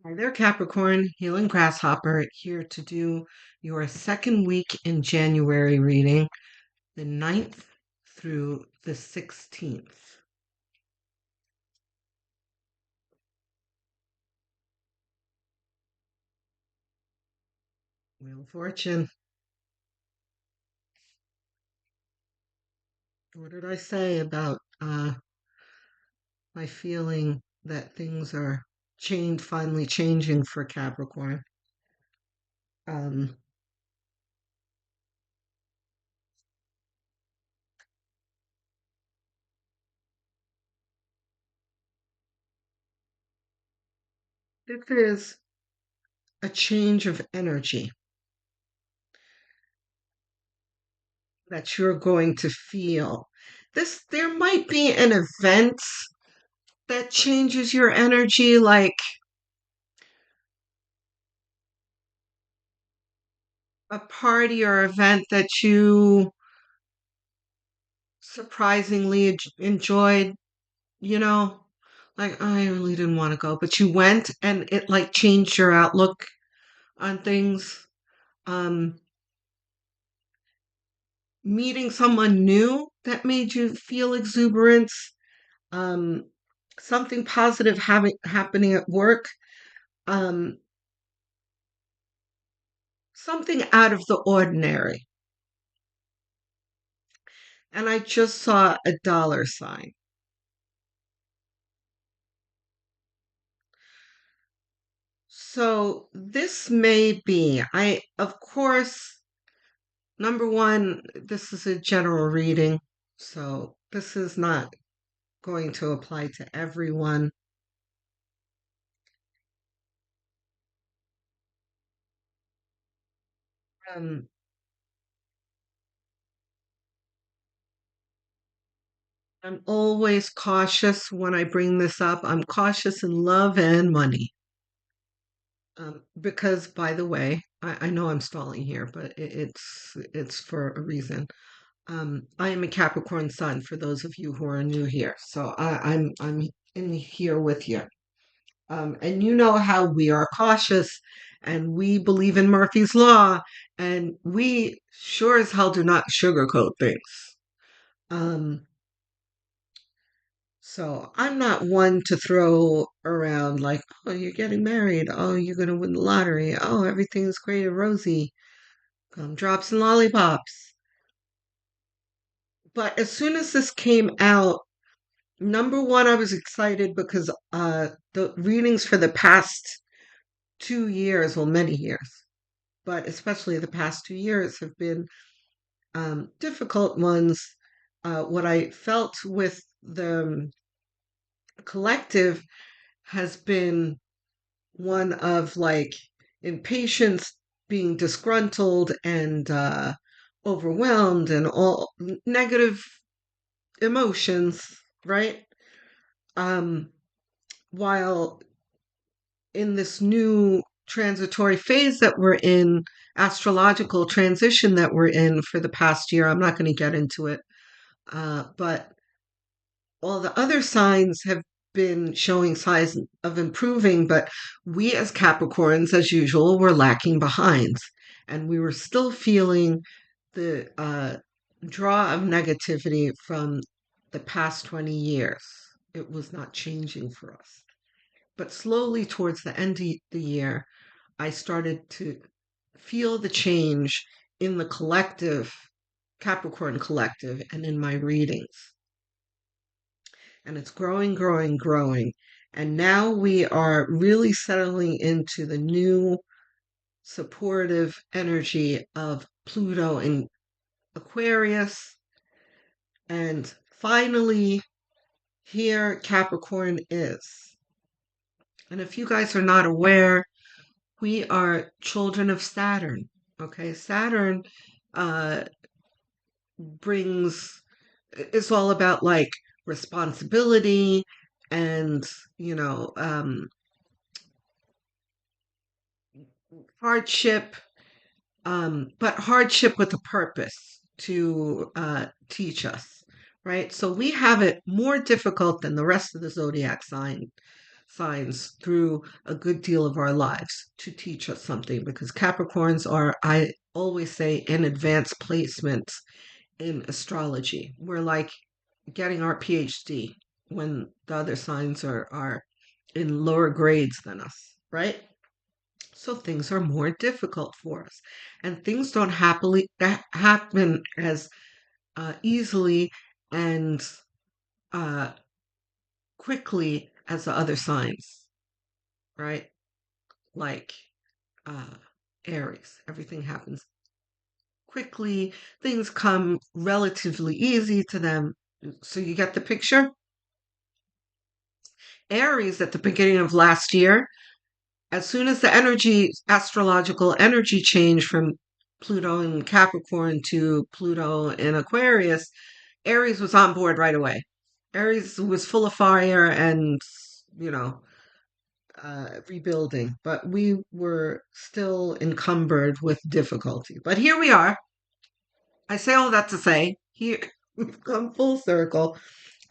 Hi there, Capricorn. Healing Grasshopper here to do your second week in January reading, the 9th through the 16th. Wheel of Fortune. What did I say about my feeling that things are finally changing for Capricorn? Um, this is a change of energy that you're going to feel. There might be an event that changes your energy, like a party or event that you surprisingly enjoyed, you know, like I really didn't want to go, but you went and it like changed your outlook on things. Um, Meeting someone new that made you feel exuberance. Um, Something positive happening at work. Um, Something out of the ordinary. And I just saw a dollar sign. So this may be, of course, number one, this is a general reading, so this is not going to apply to everyone. Um, I'm always cautious when I bring this up. I'm cautious in love and money. Because, by the way, I know I'm stalling here, but it's for a reason. I am a Capricorn sun for those of you who are new here. So I'm in here with you. And you know how we are cautious and we believe in Murphy's Law and we sure as hell do not sugarcoat things. Um, so I'm not one to throw around like, oh, you're getting married. Oh, you're going to win the lottery. Oh, everything's great and rosy. Drops and lollipops. But as soon as this came out, number one, I was excited because the readings for the past 2 years, well, many years, but especially the past 2 years have been difficult ones. What I felt with the collective has been one of like impatience, being disgruntled and overwhelmed, and all negative emotions, right? Um, while in this new transitory phase that we're in, astrological transition that we're in for the past year, I'm not going to get into it, but all the other signs have been showing signs of improving, but we as Capricorns, as usual, were lacking behind. And we were still feeling the draw of negativity from the past 20 years. It was not changing for us. But slowly, towards the end of the year, I started to feel the change in the collective, Capricorn collective, and in my readings. And it's growing, growing, growing. And now we are really settling into the new supportive energy of Pluto in Aquarius. And finally, here Capricorn is. And if you guys are not aware, we are children of Saturn. Okay, Saturn uh, brings, it's all about like responsibility and, you know, hardship, but hardship with a purpose to teach us, right? So we have it more difficult than the rest of the zodiac sign signs through a good deal of our lives to teach us something because Capricorns are, I always say, in advanced placements in astrology. We're like getting our PhD when the other signs are in lower grades than us, right? So things are more difficult for us, and things don't happen as easily and uh, quickly as the other signs, right? Like uh, Aries, everything happens quickly. Things come relatively easy to them. So you get the picture. Aries at the beginning of last year, as soon as the astrological energy changed from Pluto in Capricorn to Pluto in Aquarius, Aries was on board right away. Aries was full of fire and, you know, rebuilding, but we were still encumbered with difficulty. But here we are. I say all that to say, here we've come full circle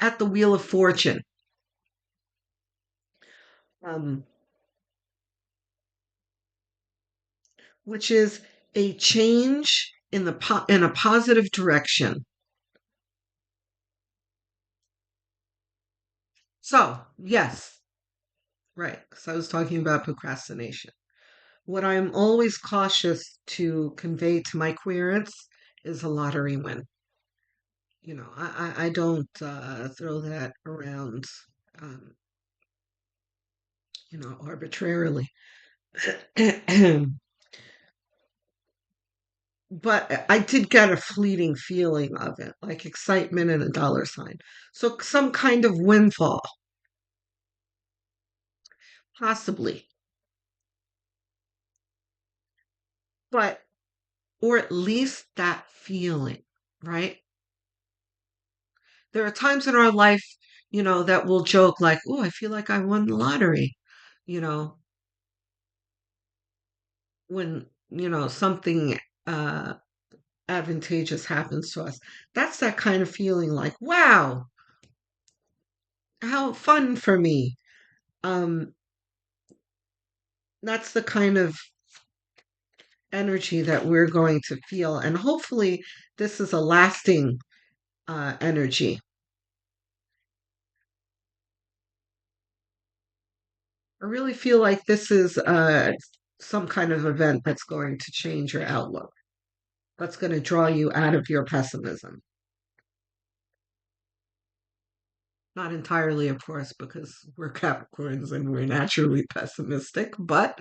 at the Wheel of Fortune. Um, which is a change in in a positive direction. So, yes, right. So I was talking about procrastination. What I'm always cautious to convey to my querents is a lottery win. I don't throw that around, um, arbitrarily. But I did get a fleeting feeling of it, like excitement and a dollar sign. So some kind of windfall, possibly. But, or at least that feeling, right? There are times in our life, that we'll joke like, oh, I feel like I won the lottery, you know, when, something uh, advantageous happens to us. That's that kind of feeling like, wow, how fun for me. Um, that's the kind of energy that we're going to feel. And hopefully, this is a lasting energy. I really feel like this is some kind of event that's going to change your outlook, that's going to draw you out of your pessimism. Not entirely, of course, because we're Capricorns and we're naturally pessimistic, but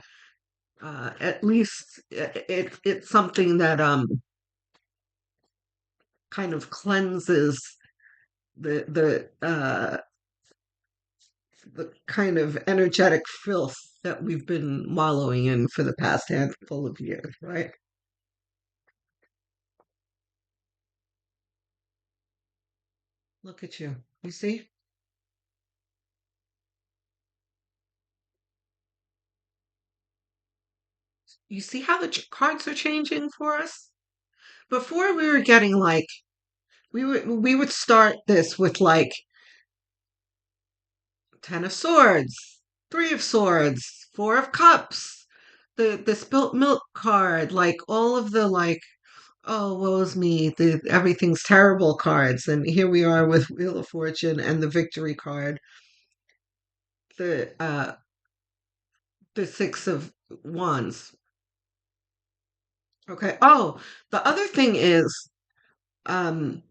at least it's something that kind of cleanses the kind of energetic filth that we've been wallowing in for the past handful of years, right? Look at you. You see? You see how the cards are changing for us? Before we were getting like we would start this with like Ten of Swords, Three of Swords, Four of Cups, the spilt milk card, like all of the like, oh, woe's me, the everything's terrible cards. And here we are with Wheel of Fortune and the victory card, the uh the Six of Wands. Okay. Oh, the other thing is um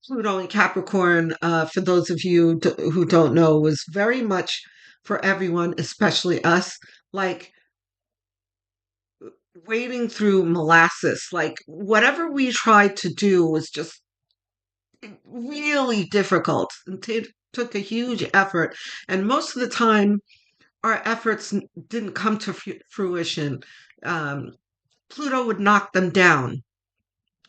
Pluto and Capricorn, for those of you who don't know, was very much for everyone, especially us, like wading through molasses. Like whatever we tried to do was just really difficult. It took a huge effort. And most of the time, our efforts didn't come to fruition. Um, Pluto would knock them down,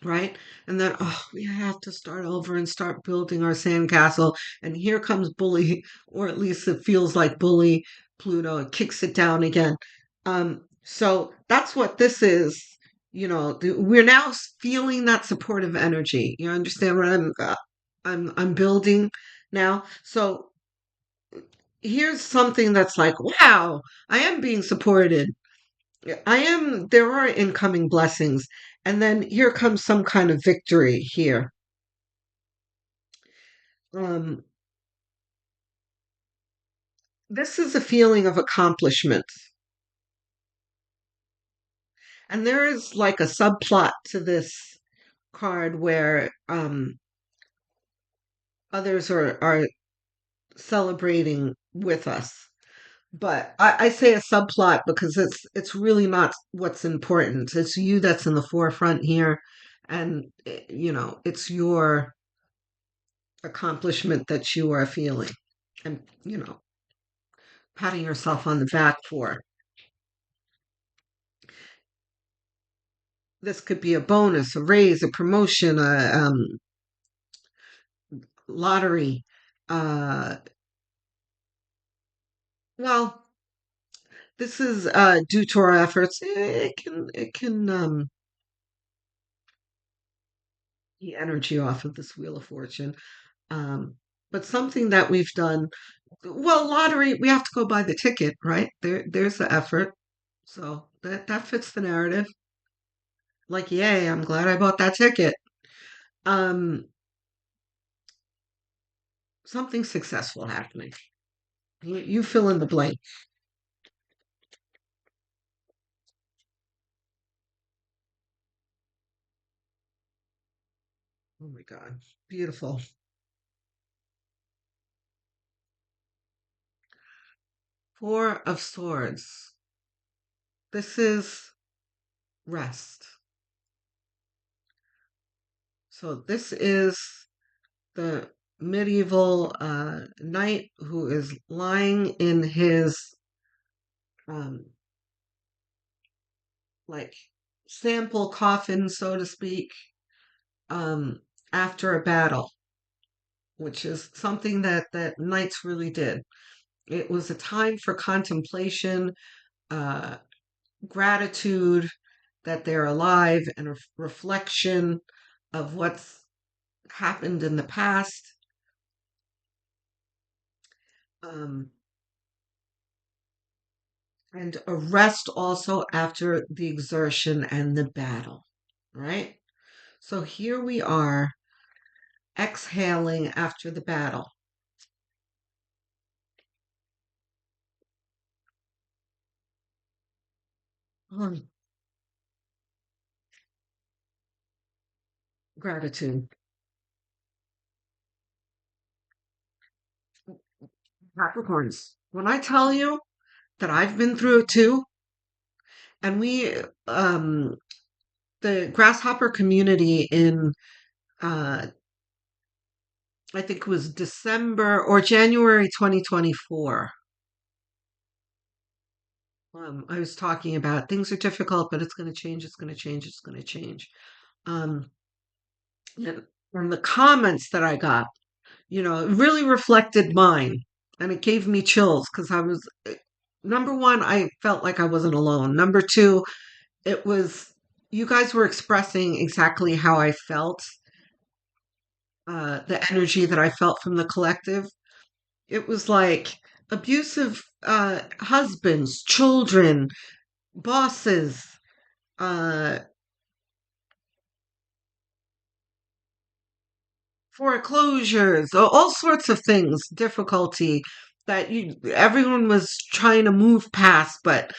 right? And then, oh, we have to start over and start building our sandcastle. And here comes bully, or at least it feels like bully Pluto. It kicks it down again. So that's what this is. We're now feeling that supportive energy. You understand what I'm building now? So here's something that's like, wow, I am being supported. There are incoming blessings. And then here comes some kind of victory here. Um, this is a feeling of accomplishment. And there is like a subplot to this card where others are celebrating with us. But I say a subplot because it's really not what's important. It's you that's in the forefront here, and it's your accomplishment that you are feeling, and patting yourself on the back for. This could be a bonus, a raise, a promotion, a lottery. Uh, well, this is due to our efforts. It can the energy off of this Wheel of Fortune. Um, but something that we've done, well, lottery, we have to go buy the ticket, right? There's the effort. So that fits the narrative. Like, yay, I'm glad I bought that ticket. Um, something successful happening. You fill in the blank. Oh my God. Beautiful. Four of Swords. This is rest. So this is the medieval knight who is lying in his um, like sample coffin, so to speak, um, after a battle, which is something that knights really did. It was a time for contemplation, uh, gratitude that they're alive, and a reflection of what's happened in the past. Um, and a rest also after the exertion and the battle, right? So here we are exhaling after the battle. Oh, gratitude. Capricorns. When I tell you that I've been through it too, and um, the grasshopper community in, uh, I think it was December or January 2024. I was talking about things are difficult, but it's going to change. It's going to change. It's going to change. Um, and, and the comments that I got, it really reflected mine, and it gave me chills because I was number one, I felt like I wasn't alone. Number two, it was you guys were expressing exactly how I felt, the energy that I felt from the collective. It was like abusive husbands, children, bosses, uh, foreclosures, all sorts of things, difficulty that everyone was trying to move past, but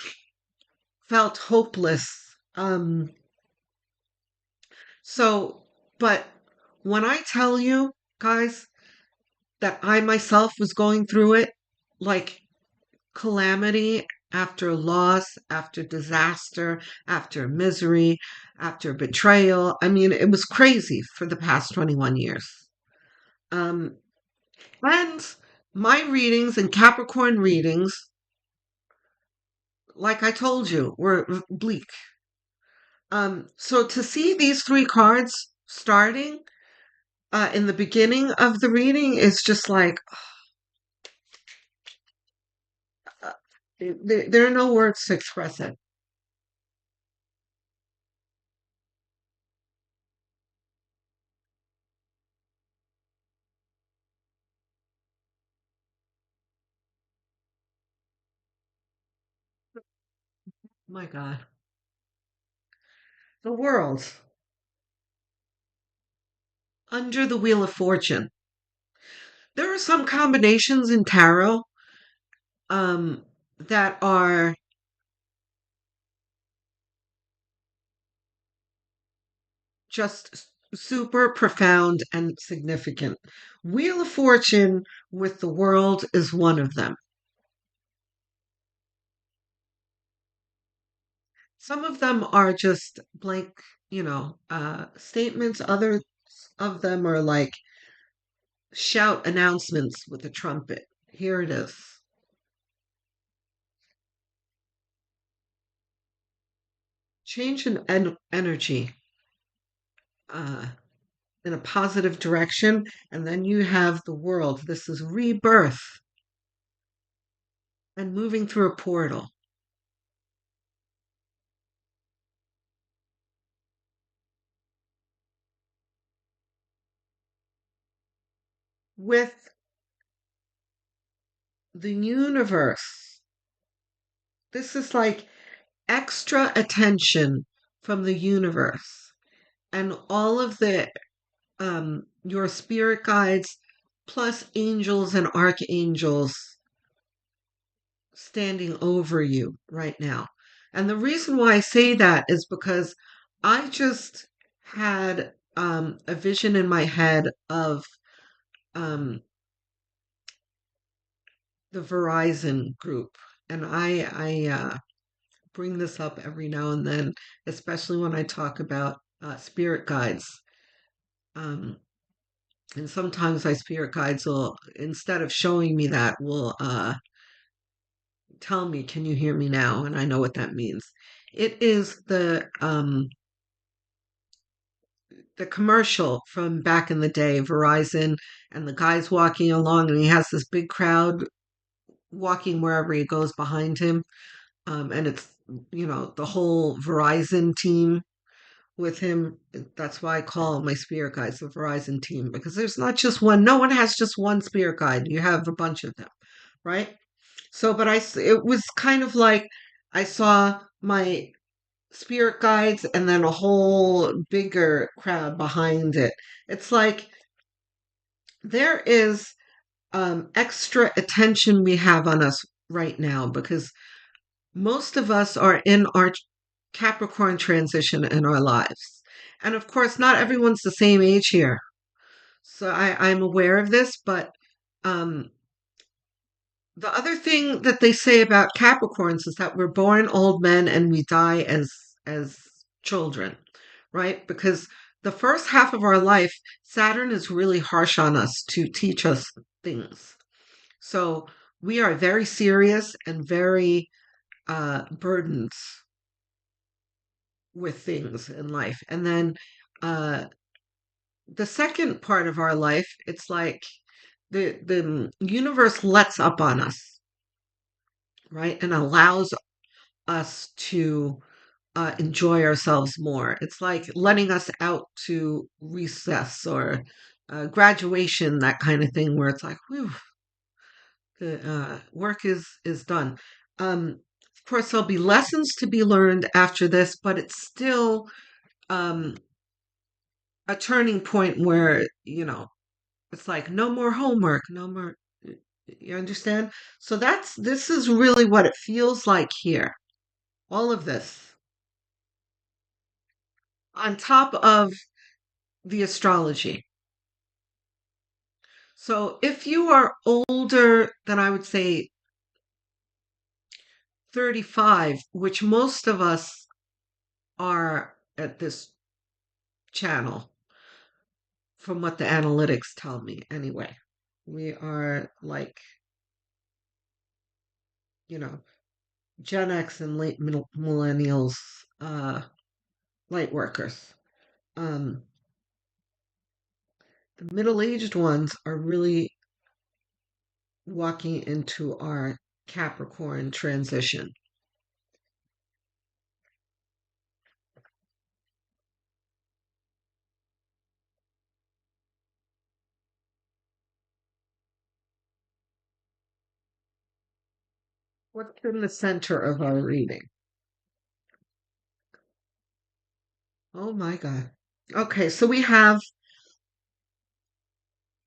felt hopeless. Um, so, but when I tell you guys that I myself was going through it, like calamity after loss, after disaster, after misery, after betrayal. I mean, it was crazy for the past 21 years. Um, and my readings and Capricorn readings, like I told you, were bleak. So to see these three cards starting in the beginning of the reading is just like, uh, there are no words to express it. My God. The world under the Wheel of Fortune. There are some combinations in tarot um, that are just super profound and significant. Wheel of Fortune with the world is one of them. Some of them are just blank, statements. Others of them are like shout announcements with a trumpet. Here it is. Change in energy uh, in a positive direction. And then you have the world. This is rebirth and moving through a portal with the universe. This is like extra attention from the universe and all of the your spirit guides plus angels and archangels standing over you right now. And the reason why I say that is because I just had a vision in my head of um, the Verizon group. And I bring this up every now and then, especially when I talk about spirit guides. Um, and sometimes my spirit guides will, instead of showing me that, will tell me, "Can you hear me now?" And I know what that means. It is the commercial from back in the day, Verizon, and the guy's walking along, and he has this big crowd walking wherever he goes behind him, and it's the whole Verizon team with him. That's why I call my spirit guides the Verizon team because there's not just one. No one has just one spirit guide. You have a bunch of them, right? So, but it was kind of like I saw my spirit guides and then a whole bigger crowd behind it. It's like there is extra attention we have on us right now because most of us are in our Capricorn transition in our lives. And of course, not everyone's the same age here. So I'm aware of this, but um, the other thing that they say about Capricorns is that we're born old men and we die as children, right? Because the first half of our life, Saturn is really harsh on us to teach us things. So we are very serious and very burdened with things in life. And then uh, the second part of our life, it's like the universe lets up on us, right? And allows us to enjoy ourselves more. It's like letting us out to recess or graduation, that kind of thing, where it's like, whew, the work is done. Of course, there'll be lessons to be learned after this, but it's still um, a turning point where it's like no more homework, no more. You understand? So this is really what it feels like here. All of this on top of the astrology. So if you are older than I would say 35, which most of us are at this channel, from what the analytics tell me anyway, we are like, you know, Gen X and late millennials, light workers. Um, the middle-aged ones are really walking into our Capricorn transition. What's in the center of our reading? Oh my God. Okay, so we have,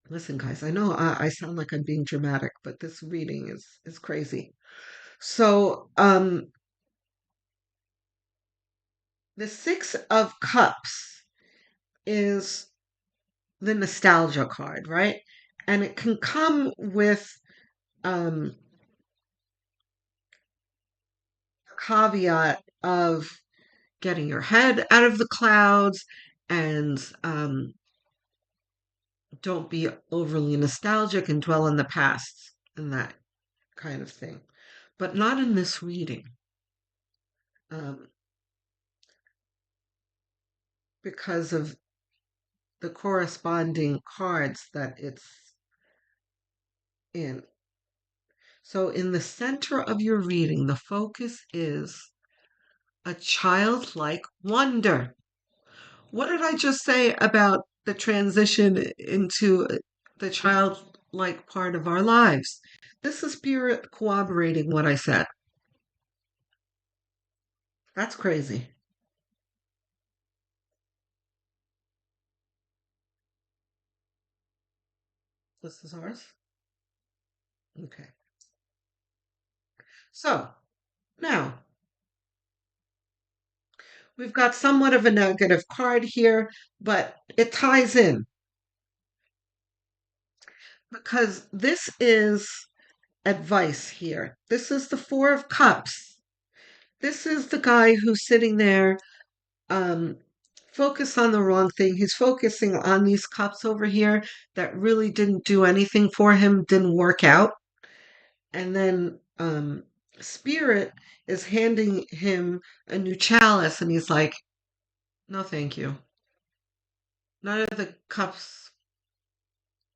listen, guys, I know I sound like I'm being dramatic, but this reading is crazy. So, the Six of Cups is the nostalgia card, right? And it can come with um, a caveat of getting your head out of the clouds and don't be overly nostalgic and dwell in the past and that kind of thing. But not in this reading, um, because of the corresponding cards that it's in. So, in the center of your reading, the focus is a childlike wonder. What did I just say about the transition into the childlike part of our lives? This is spirit corroborating what I said. That's crazy. This is ours? Okay. So, now we've got somewhat of a negative card here, but it ties in because this is advice here. This is the Four of Cups. This is the guy who's sitting there, um, focused on the wrong thing. He's focusing on these cups over here that really didn't do anything for him, didn't work out. And then Spirit is handing him a new chalice, and he's like, no, thank you. None of the cups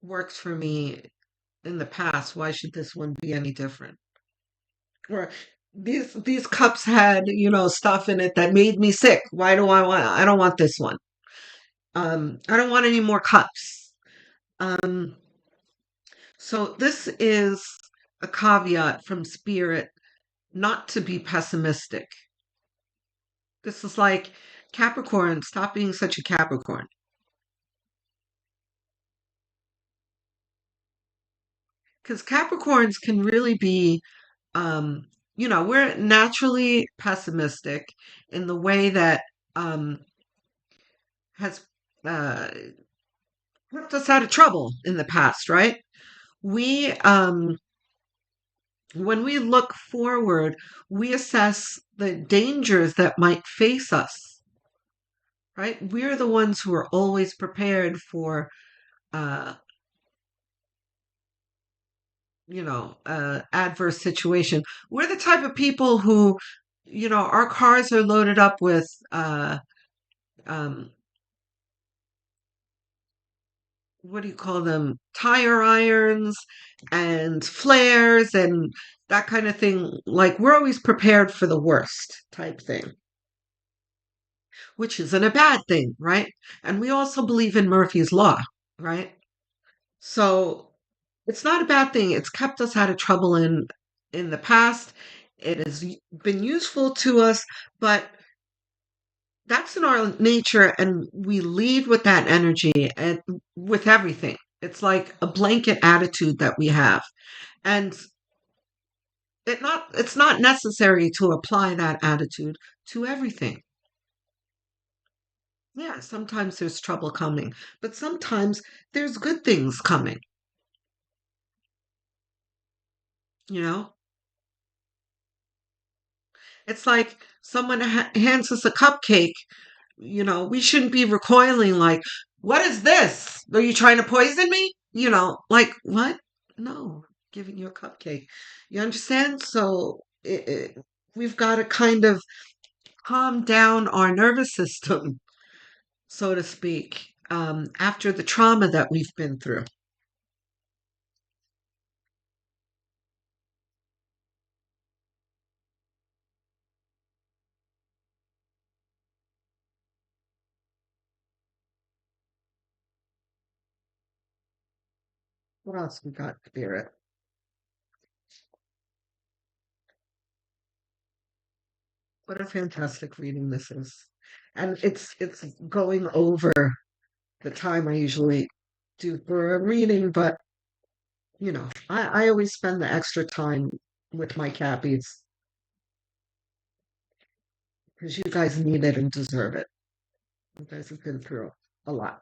worked for me in the past. Why should this one be any different? Or these cups had, stuff in it that made me sick. Why do I don't want this one. I don't want any more cups. Um, so this is a caveat from Spirit not to be pessimistic. This is like Capricorn, stop being such a Capricorn. Because Capricorns can really be, um, we're naturally pessimistic in the way that um, has uh, kept us out of trouble in the past, right? We, when we look forward, we assess the dangers that might face us, right? We're the ones who are always prepared for, uh, adverse situation. We're the type of people who, our cars are loaded up with, um, what do you call them? Tire irons and flares and that kind of thing. Like we're always prepared for the worst type thing, which isn't a bad thing, right? And we also believe in Murphy's Law, right? So it's not a bad thing. It's kept us out of trouble in the past. It has been useful to us, but that's in our nature, and we lead with that energy and with everything. It's like a blanket attitude that we have, and it's not necessary to apply that attitude to everything. Yeah, sometimes there's trouble coming, but sometimes there's good things coming. You know, it's like someone hands us a cupcake. We shouldn't be recoiling like, what is this? Are you trying to poison me? Like, what? No, giving you a cupcake. You understand? So we've got to kind of calm down our nervous system, so to speak, after the trauma that we've been through. What else we got, Spirit? What a fantastic reading this is. And it's going over the time I usually do for a reading, but I always spend the extra time with my cappies because you guys need it and deserve it. You guys have been through a lot.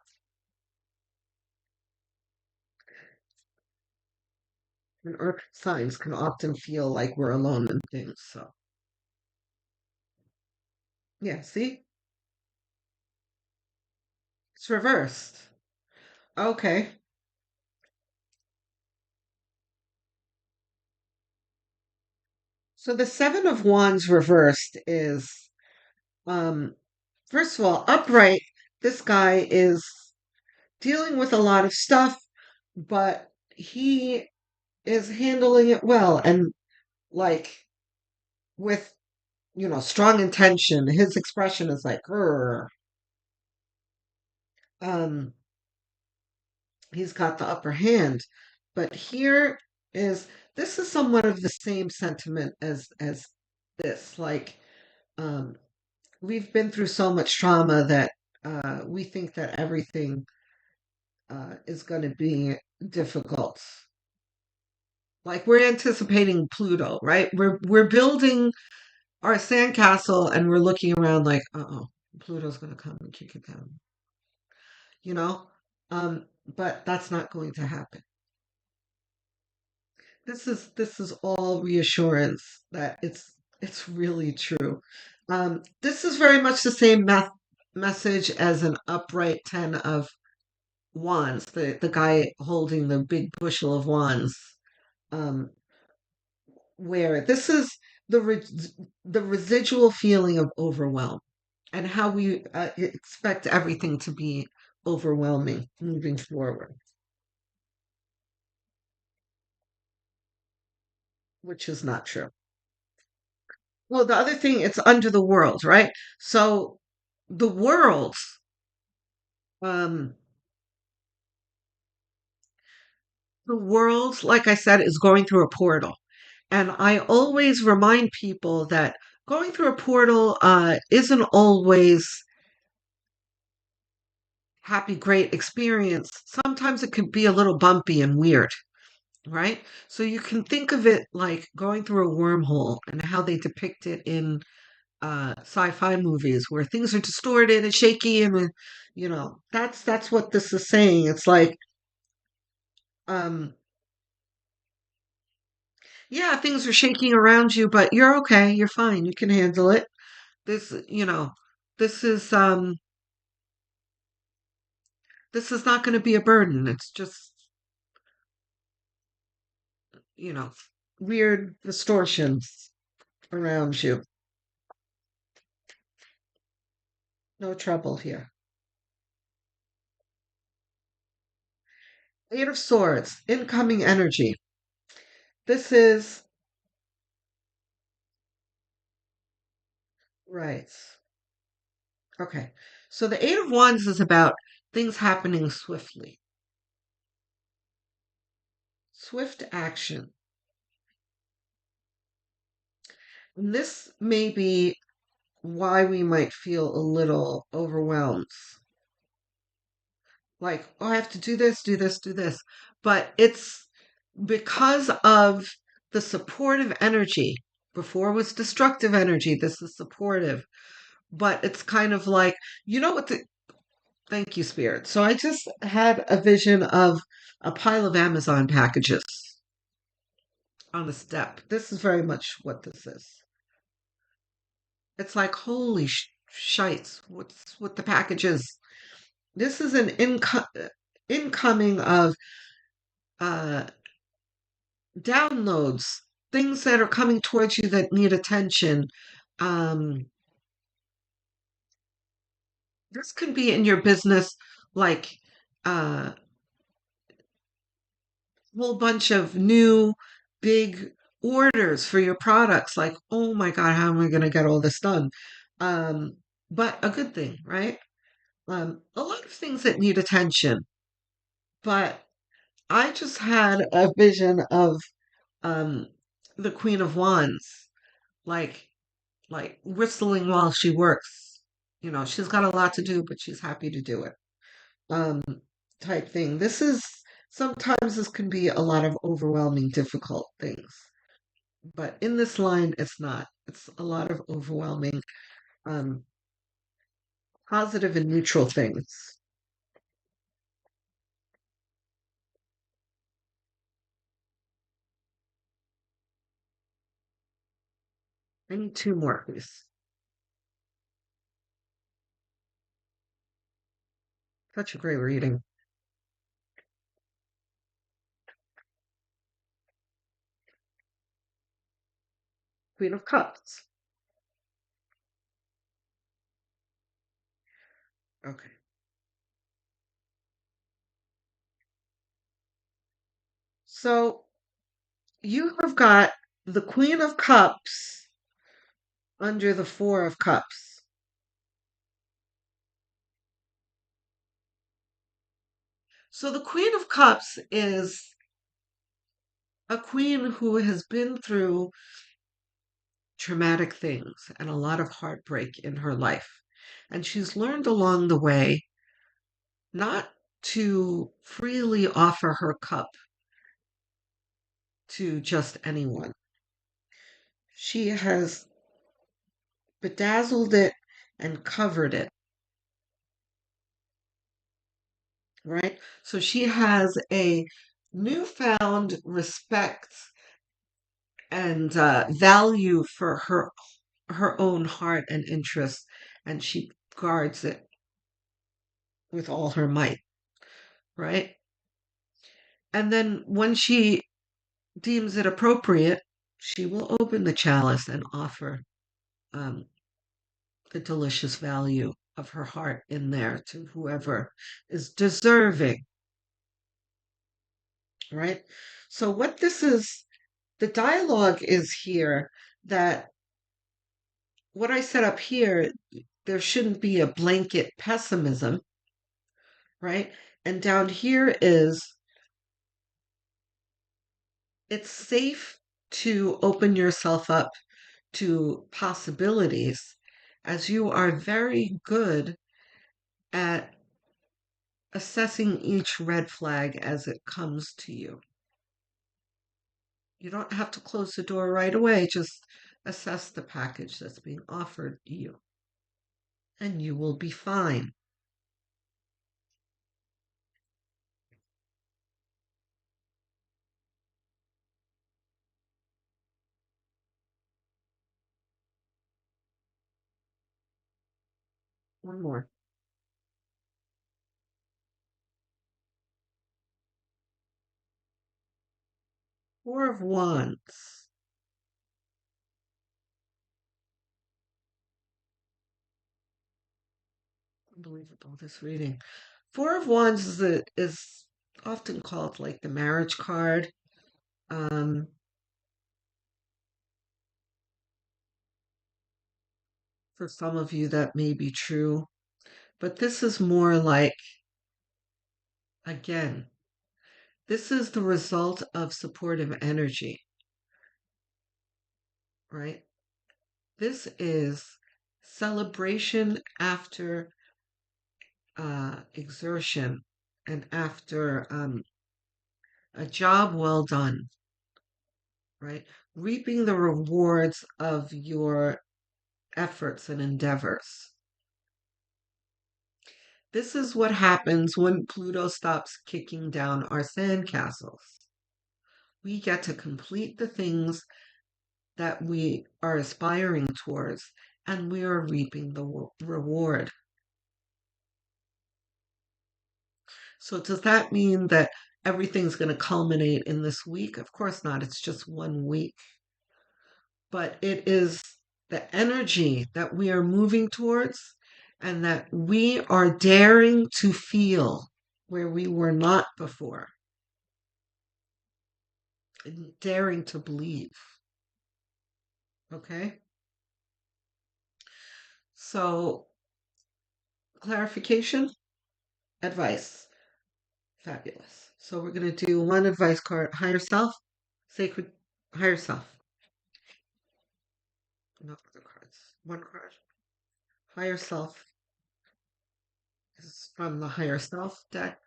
And earth signs can often feel like we're alone in things. So, yeah, see? It's reversed. Okay. So the Seven of Wands reversed is, um, first of all, upright. This guy is dealing with a lot of stuff, but he is handling it well and like with, strong intention. His expression is like, "Grr." Um, he's got the upper hand. But here is this is somewhat of the same sentiment as this. Like, um, we've been through so much trauma that we think that everything is going to be difficult. Like we're anticipating Pluto, right? We're building our sandcastle and we're looking around like, uh-oh, Pluto's going to come and kick it down, you know? But that's not going to happen. This is all reassurance that it's really true. This is very much the same message as an upright 10 of wands, the guy holding the big bushel of wands, um, where this is the the residual feeling of overwhelm and how we expect everything to be overwhelming moving forward, which is not true. Well, the other thing, it's under the world, right? So the world, um, like I said, is going through a portal. And I always remind people that going through a portal isn't always happy, great experience. Sometimes it can be a little bumpy and weird, right? So you can think of it like going through a wormhole and how they depict it in sci-fi movies where things are distorted and shaky and that's what this is saying. It's like um yeah, things are shaking around you, but you're okay, you're fine, you can handle it. This you know this is um this is not going to be a burden. It's just you know weird distortions around you. No trouble here. Eight of Swords, incoming energy. This is right. Okay. So the Eight of Wands is about things happening swiftly, swift action. And this may be why we might feel a little overwhelmed. Like, oh, I have to do this, do this, do this. But it's because of the supportive energy. Before was destructive energy. This is supportive. But it's kind of like, you know what the thank you, Spirit. So I just had a vision of a pile of Amazon packages on a step. This is very much what this is. It's like, holy shites, what's with the packages? This is an incoming of uh, downloads, things that are coming towards you that need attention. Um, this could be in your business, like a whole bunch of new big orders for your products. Like, oh my God, how am I going to get all this done? Um, but a good thing, right? A lot of things that need attention. But I just had a vision of um, the Queen of Wands, like like whistling while she works. She's got a lot to do, but she's happy to do it. Um, type thing. Sometimes this can be a lot of overwhelming, difficult things. But in this line, it's not. It's a lot of overwhelming, um, positive and neutral things. I need two more, please. Such a great reading. Queen of Cups. Okay. So you have got the Queen of Cups under the Four of Cups. So the Queen of Cups is a queen who has been through traumatic things and a lot of heartbreak in her life. And she's learned along the way not to freely offer her cup to just anyone. She has bedazzled it and covered it, right? So she has a newfound respect and value for her own heart and interest, and she guards it with all her might, right? And then when she deems it appropriate, she will open the chalice and offer um, the delicious value of her heart in there to whoever is deserving, right? So, what this is, the dialogue is here that what I set up here, there shouldn't be a blanket pessimism, right? And down here is it's safe to open yourself up to possibilities as you are very good at assessing each red flag as it comes to you. You don't have to close the door right away, just assess the package that's being offered you, and you will be fine. One more. Four of Wands. Unbelievable, this reading. Four of Wands is often called like the marriage card. Um, for some of you, that may be true, but this is more like, again, this is the result of supportive energy, right? This is celebration after exertion and after a job well done, right? Reaping the rewards of your efforts and endeavors. This is what happens when Pluto stops kicking down our sandcastles. We get to complete the things that we are aspiring towards, and we are reaping the reward. So, does that mean that everything's going to culminate in this week? Of course not. It's just one week. But it is the energy that we are moving towards and that we are daring to feel where we were not before, and daring to believe. Okay? So, clarification, advice. Fabulous. So, we're going to do one advice card, higher self, sacred, higher self. No other cards. One card. Higher self is from the higher self deck.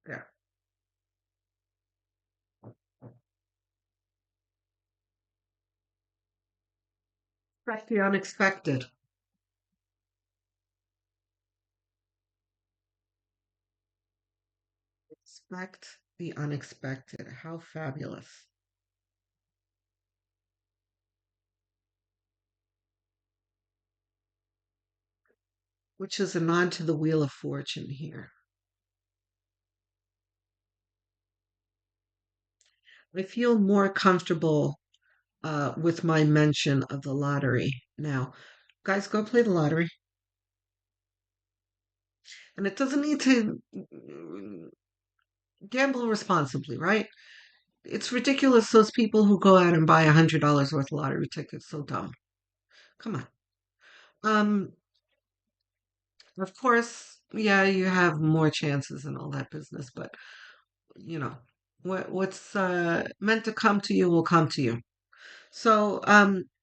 Yeah. Expect the unexpected. Expect the unexpected. How fabulous. Which is a nod to the Wheel of Fortune here. I feel more comfortable with my mention of the lottery now. Guys, go play the lottery. And it doesn't need to gamble responsibly, right? It's ridiculous, those people who go out and buy $100 worth of lottery tickets. So dumb. Come on. Um, of course, yeah, you have more chances and all that business, but you know, what's meant to come to you will come to you. So,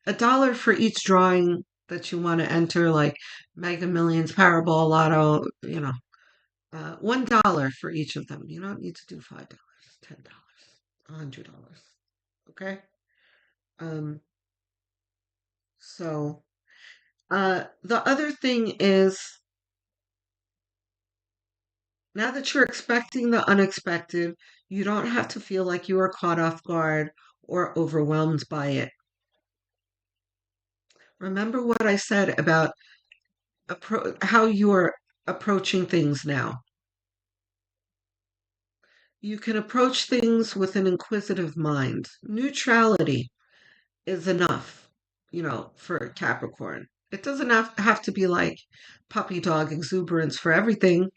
a dollar for each drawing that you want to enter, like Mega Millions, Powerball, Lotto, $1 for each of them. You don't need to do $5, $10, $100. Okay. Um, so, the other thing is now that you're expecting the unexpected, you don't have to feel like you are caught off guard or overwhelmed by it. Remember what I said about how you're approaching things now. You can approach things with an inquisitive mind. Neutrality is enough, for Capricorn. It doesn't have to be like puppy dog exuberance for everything,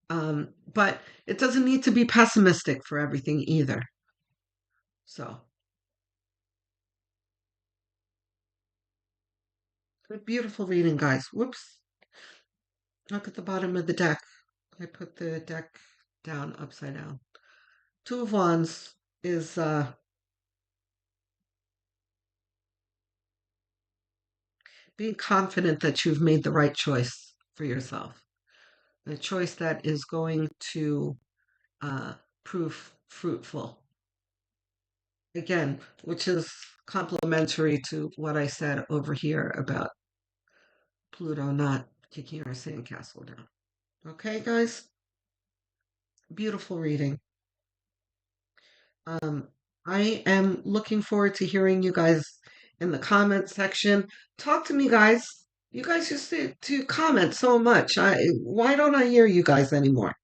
but it doesn't need to be pessimistic for everything either. So, good, beautiful reading, guys. Whoops. Look at the bottom of the deck. I put the deck down upside down. Two of Wands is being confident that you've made the right choice for yourself, a choice that is going to uh, prove fruitful. Again, which is complementary to what I said over here about Pluto not kicking our sandcastle down. Okay, guys? Beautiful reading. Um, I am looking forward to hearing you guys in the comment section. Talk to me, guys. You guys used to comment so much. Why don't I hear you guys anymore?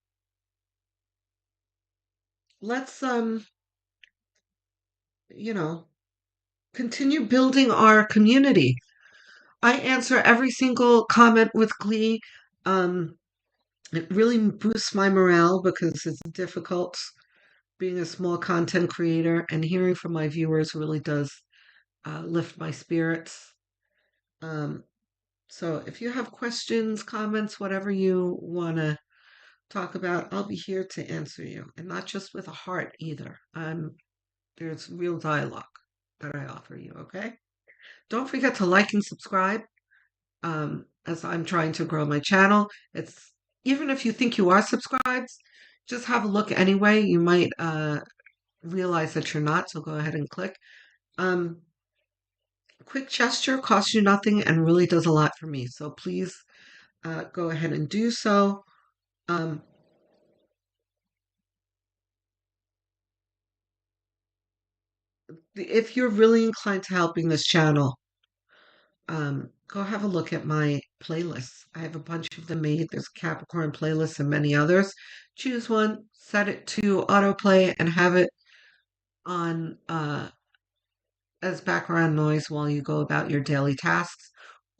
Let's you know, continue building our community. I answer every single comment with glee. Um, it really boosts my morale because it's difficult being a small content creator, and hearing from my viewers really does lift my spirits. Um, so if you have questions, comments, whatever you want to talk about, I'll be here to answer you, and not just with a heart either. There's real dialogue that I offer you. Okay. Don't forget to like and subscribe, as I'm trying to grow my channel. It's even if you think you are subscribed, just have a look anyway. You might realize that you're not, so go ahead and click. Um, quick gesture costs you nothing and really does a lot for me. So please go ahead and do so. Um, if you're really inclined to helping this channel, go have a look at my playlists. I have a bunch of them made. There's a Capricorn playlist and many others. Choose one, set it to autoplay, and have it on as background noise while you go about your daily tasks.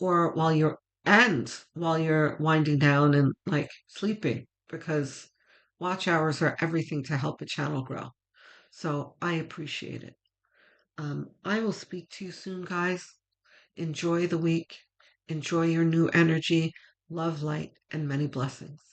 or while you're winding down and like sleeping, because watch hours are everything to help a channel grow. So I appreciate it. I will speak to you soon, guys. Enjoy the week. Enjoy your new energy. Love, light, and many blessings.